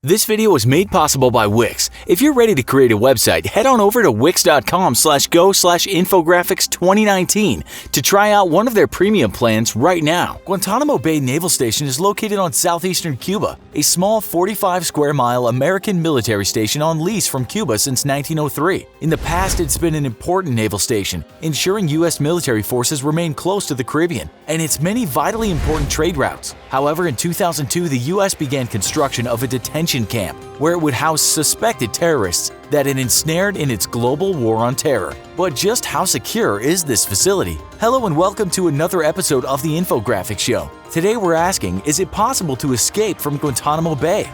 This video was made possible by Wix. If you're ready to create a website, head on over to wix.com/go/infographics2019 to try out one of their premium plans right now. Guantanamo Bay Naval Station is located on southeastern Cuba, a small 45-square-mile American military station on lease from Cuba since 1903. In the past, it's been an important naval station, ensuring U.S. military forces remain close to the Caribbean and its many vitally important trade routes. However, in 2002, the U.S. began construction of a detention camp where it would house suspected terrorists that it ensnared in its global war on terror. But just how secure is this facility? Hello and welcome to another episode of the Infographics Show. Today we're asking, is it possible to escape from Guantanamo Bay?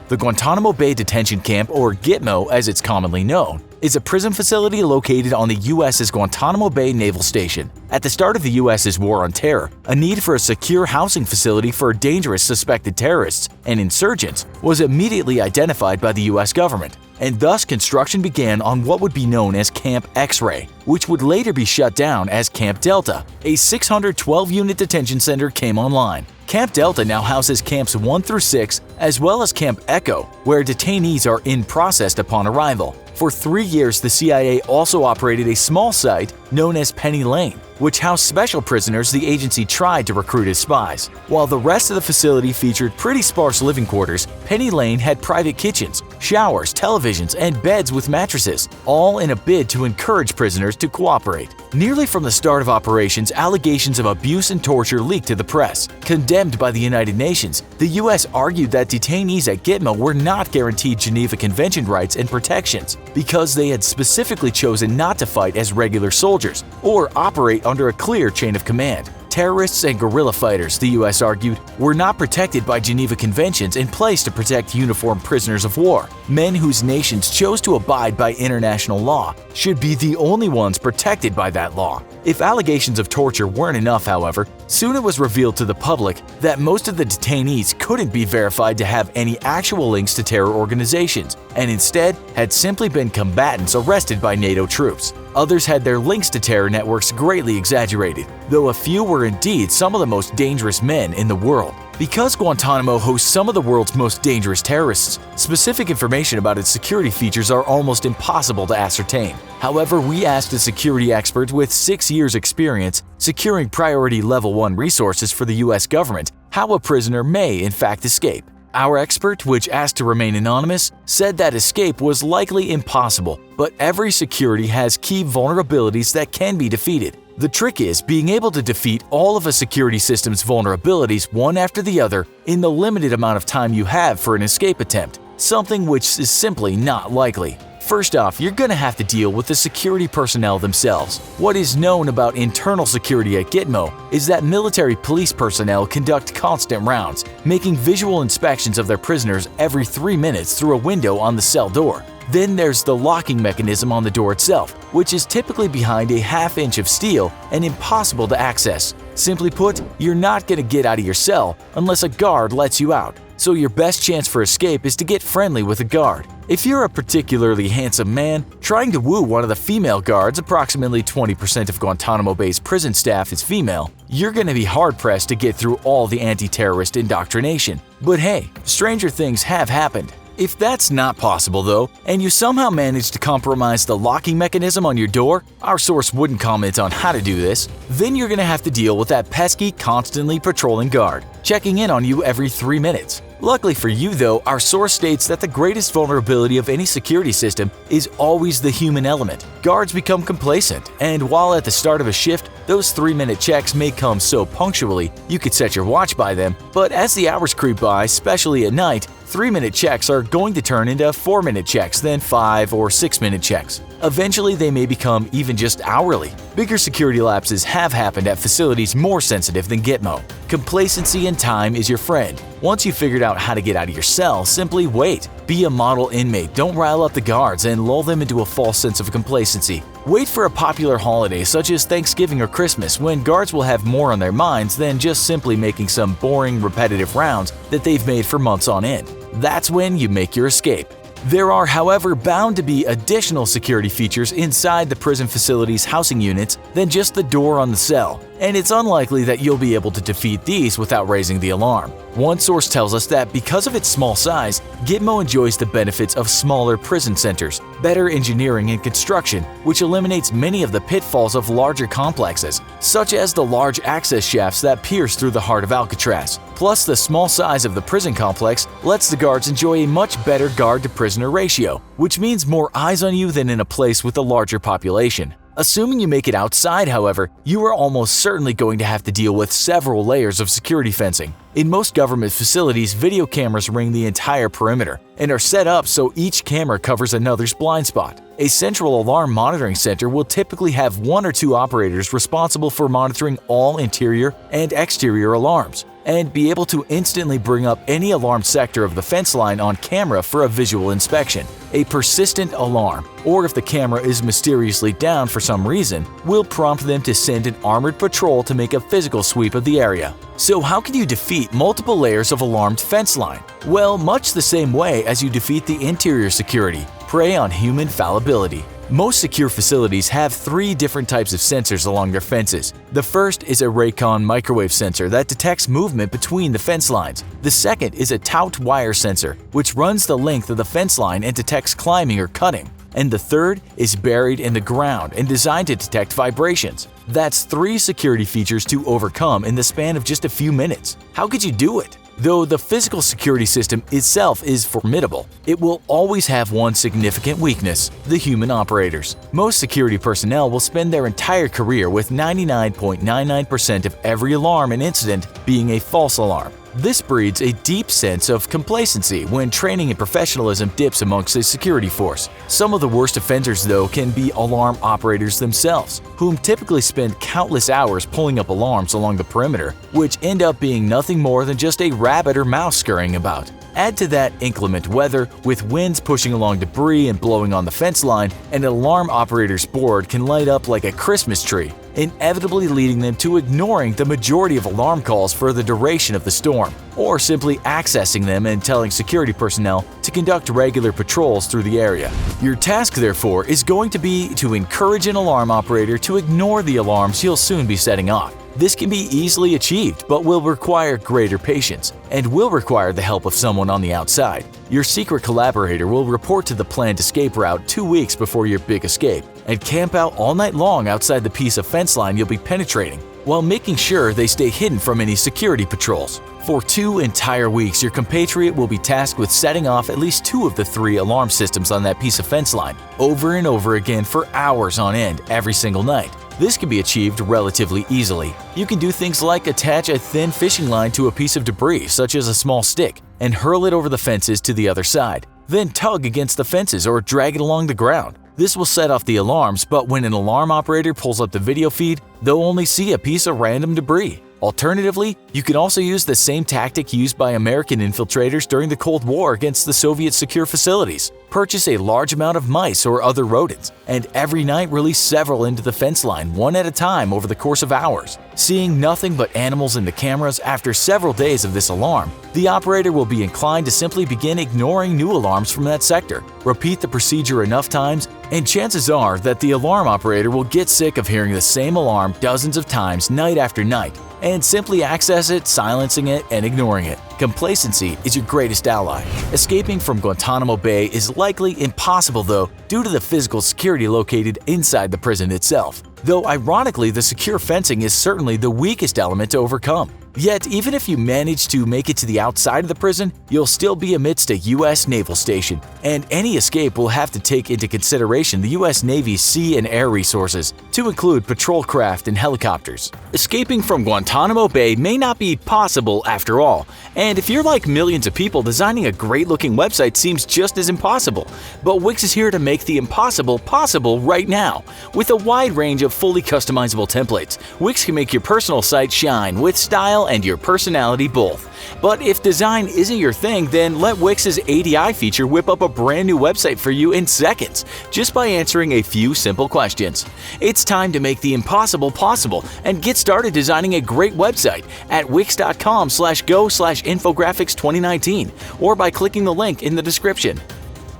The Guantanamo Bay Detention Camp, or Gitmo as it's commonly known, is a prison facility located on the U.S.'s Guantanamo Bay Naval Station. At the start of the U.S.'s war on terror, a need for a secure housing facility for dangerous suspected terrorists and insurgents was immediately identified by the U.S. government, and thus construction began on what would be known as Camp X-Ray, which would later be shut down as Camp Delta. A 612-unit detention center came online. Camp Delta now houses Camps 1 through 6, as well as Camp Echo, where detainees are in-processed upon arrival. For 3 years, the CIA also operated a small site known as Penny Lane, which housed special prisoners the agency tried to recruit as spies. While the rest of the facility featured pretty sparse living quarters, Penny Lane had private kitchens, showers, televisions, and beds with mattresses, all in a bid to encourage prisoners to cooperate. Nearly from the start of operations, allegations of abuse and torture leaked to the press. Condemned by the United Nations, the U.S. argued that detainees at Gitmo were not guaranteed Geneva Convention rights and protections because they had specifically chosen not to fight as regular soldiers or operate under a clear chain of command. Terrorists and guerrilla fighters, the U.S. argued, were not protected by Geneva Conventions in place to protect uniformed prisoners of war. Men whose nations chose to abide by international law should be the only ones protected by that law. If allegations of torture weren't enough, however, soon it was revealed to the public that most of the detainees couldn't be verified to have any actual links to terror organizations, and instead had simply been combatants arrested by NATO troops. Others had their links to terror networks greatly exaggerated, though a few were indeed some of the most dangerous men in the world. Because Guantanamo hosts some of the world's most dangerous terrorists, specific information about its security features are almost impossible to ascertain. However, we asked a security expert with 6 years' experience securing priority level 1 resources for the U.S. government how a prisoner may in fact escape. Our expert, which asked to remain anonymous, said that escape was likely impossible, but every security has key vulnerabilities that can be defeated. The trick is being able to defeat all of a security system's vulnerabilities one after the other in the limited amount of time you have for an escape attempt, something which is simply not likely. First off, you're going to have to deal with the security personnel themselves. What is known about internal security at Gitmo is that military police personnel conduct constant rounds, making visual inspections of their prisoners every 3 minutes through a window on the cell door. Then there's the locking mechanism on the door itself, which is typically behind a half inch of steel and impossible to access. Simply put, you're not going to get out of your cell unless a guard lets you out. So your best chance for escape is to get friendly with a guard. If you're a particularly handsome man, trying to woo one of the female guards, approximately 20% of Guantanamo Bay's prison staff is female, you're going to be hard-pressed to get through all the anti-terrorist indoctrination. But hey, stranger things have happened. If that's not possible though, and you somehow manage to compromise the locking mechanism on your door, our source wouldn't comment on how to do this, then you're going to have to deal with that pesky, constantly patrolling guard, checking in on you every 3 minutes. Luckily for you though, our source states that the greatest vulnerability of any security system is always the human element. Guards become complacent, and while at the start of a shift, those 3-minute checks may come so punctually you could set your watch by them, but as the hours creep by, especially at night, 3-minute checks are going to turn into 4-minute checks, then 5 or 6-minute checks. Eventually, they may become even just hourly. Bigger security lapses have happened at facilities more sensitive than Gitmo. Complacency and time is your friend. Once you've figured out how to get out of your cell, simply wait. Be a model inmate, don't rile up the guards and lull them into a false sense of complacency. Wait for a popular holiday such as Thanksgiving or Christmas when guards will have more on their minds than just simply making some boring, repetitive rounds that they've made for months on end. That's when you make your escape. There are, however, bound to be additional security features inside the prison facility's housing units than just the door on the cell. and it's unlikely that you'll be able to defeat these without raising the alarm. One source tells us that because of its small size, Gitmo enjoys the benefits of smaller prison centers, better engineering and construction, which eliminates many of the pitfalls of larger complexes, such as the large access shafts that pierce through the heart of Alcatraz. Plus, the small size of the prison complex lets the guards enjoy a much better guard-to-prisoner ratio, which means more eyes on you than in a place with a larger population. Assuming you make it outside, however, you are almost certainly going to have to deal with several layers of security fencing. In most government facilities, video cameras ring the entire perimeter and are set up so each camera covers another's blind spot. A central alarm monitoring center will typically have 1 or 2 operators responsible for monitoring all interior and exterior alarms, and be able to instantly bring up any alarmed sector of the fence line on camera for a visual inspection. A persistent alarm, or if the camera is mysteriously down for some reason, will prompt them to send an armored patrol to make a physical sweep of the area. So how can you defeat multiple layers of alarmed fence line? Well, much the same way as you defeat the interior security, prey on human fallibility. Most secure facilities have 3 different types of sensors along their fences. The first is a Raycon microwave sensor that detects movement between the fence lines. The second is a tout wire sensor, which runs the length of the fence line and detects climbing or cutting. And the third is buried in the ground and designed to detect vibrations. That's 3 security features to overcome in the span of just a few minutes. How could you do it? Though the physical security system itself is formidable, it will always have one significant weakness: the human operators. Most security personnel will spend their entire career with 99.99% of every alarm and incident being a false alarm. This breeds a deep sense of complacency when training and professionalism dips amongst a security force. Some of the worst offenders, though, can be alarm operators themselves, whom typically spend countless hours pulling up alarms along the perimeter, which end up being nothing more than just a rabbit or mouse scurrying about. Add to that inclement weather, with winds pushing along debris and blowing on the fence line, and an alarm operator's board can light up like a Christmas tree, inevitably leading them to ignoring the majority of alarm calls for the duration of the storm, or simply accessing them and telling security personnel to conduct regular patrols through the area. Your task, therefore, is going to be to encourage an alarm operator to ignore the alarms he'll soon be setting off. This can be easily achieved, but will require greater patience, and will require the help of someone on the outside. Your secret collaborator will report to the planned escape route 2 weeks before your big escape, and camp out all night long outside the piece of fence line you'll be penetrating, while making sure they stay hidden from any security patrols. For 2 entire weeks, your compatriot will be tasked with setting off at least 2 of the 3 alarm systems on that piece of fence line, over and over again for hours on end every single night. This can be achieved relatively easily. You can do things like attach a thin fishing line to a piece of debris, such as a small stick, and hurl it over the fences to the other side. Then tug against the fences or drag it along the ground. This will set off the alarms, but when an alarm operator pulls up the video feed, they'll only see a piece of random debris. Alternatively, you can also use the same tactic used by American infiltrators during the Cold War against the Soviet secure facilities. Purchase a large amount of mice or other rodents, and every night release several into the fence line one at a time over the course of hours. Seeing nothing but animals in the cameras after several days of this alarm, the operator will be inclined to simply begin ignoring new alarms from that sector. Repeat the procedure enough times, and chances are that the alarm operator will get sick of hearing the same alarm dozens of times night after night, and simply access it, silencing it, and ignoring it. Complacency is your greatest ally. Escaping from Guantanamo Bay is likely impossible, though, due to the physical security located inside the prison itself. Though ironically, the secure fencing is certainly the weakest element to overcome. Yet, even if you manage to make it to the outside of the prison, you'll still be amidst a U.S. naval station, and any escape will have to take into consideration the U.S. Navy's sea and air resources, to include patrol craft and helicopters. Escaping from Guantanamo Bay may not be possible after all, and if you're like millions of people, designing a great-looking website seems just as impossible. But Wix is here to make the impossible possible right now. With a wide range of fully customizable templates, Wix can make your personal site shine with style and your personality both. But if design isn't your thing, then let Wix's ADI feature whip up a brand new website for you in seconds, just by answering a few simple questions. It's time to make the impossible possible and get started designing a great website at wix.com/go/infographics2019 or by clicking the link in the description.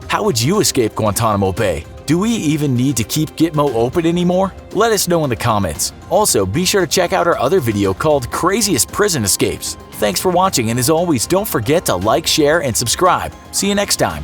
How would you escape Guantanamo Bay? Do we even need to keep Gitmo open anymore? Let us know in the comments. Also, be sure to check out our other video called Craziest Prison Escapes. Thanks for watching, and as always, don't forget to like, share, and subscribe. See you next time.